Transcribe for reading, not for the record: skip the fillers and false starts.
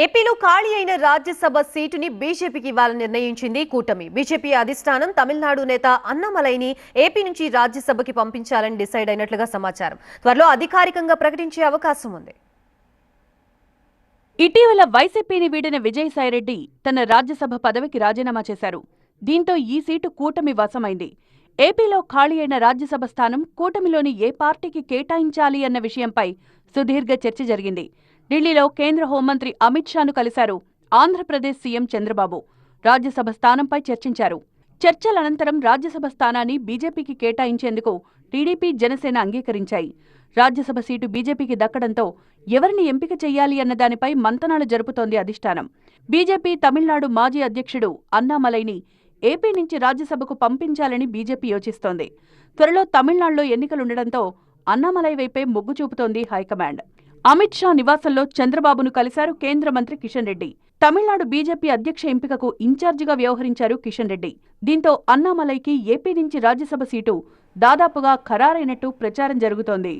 ఏపీలో ఖాళీ అయిన రాజ్యసభ సీటుని బీజేపీకి ఇవ్వాలని నిర్ణయించింది కూటమి. బీజేపీ అధిష్టానం తమిళనాడు నేత అన్నామలైని ఏపీ నుంచి రాజ్యసభకి పంపించాలని డిసైడ్ అయినట్లుగా సమాచారం. త్వరలో అధికారికంగా ప్రకటించే అవకాశం ఉంది. ఇటీవల వైసీపీని వీడిన విజయసాయిరెడ్డి తన రాజ్యసభ పదవికి రాజీనామా చేశారు. దీంతో ఈ సీటు కూటమి వశమైంది. ఏపీలో ఖాళీ అయిన రాజ్యసభ స్థానం కూటమిలోని ఏ పార్టీకి కేటాయించాలి అన్న విషయంపై సుదీర్ఘ చర్చ జరిగింది. ఢిల్లీలో కేంద్ర హోంమంత్రి అమిత్ షాను కలిశారు ఆంధ్రప్రదేశ్ సీఎం చంద్రబాబు. రాజ్యసభ స్థానంపై చర్చించారు. చర్చల అనంతరం రాజ్యసభ స్థానాన్ని బీజేపీకి కేటాయించేందుకు టీడీపీ, జనసేన అంగీకరించాయి. రాజ్యసభ సీటు బీజేపీకి దక్కడంతో ఎవరిని ఎంపిక చెయ్యాలి అన్న దానిపై మంతనాలు జరుపుతోంది అధిష్టానం. బీజేపీ తమిళనాడు మాజీ అధ్యక్షుడు అన్నామలైని ఏపీ నుంచి రాజ్యసభకు పంపించాలని బీజేపీ యోచిస్తోంది. త్వరలో తమిళనాడులో ఎన్నికలుండడంతో అన్నామలై వైపే మొగ్గు చూపుతోంది హైకమాండ్. అమిత్ షా నివాసంలో చంద్రబాబును కలిశారు కేంద్ర మంత్రి కిషన్ రెడ్డి. తమిళనాడు బీజేపీ అధ్యక్ష ఎంపికకు ఇన్ఛార్జిగా వ్యవహరించారు కిషన్ రెడ్డి. దీంతో అన్నామలైకి ఏపీ నుంచి రాజ్యసభ సీటు దాదాపుగా ఖరారైనట్టు ప్రచారం జరుగుతోంది.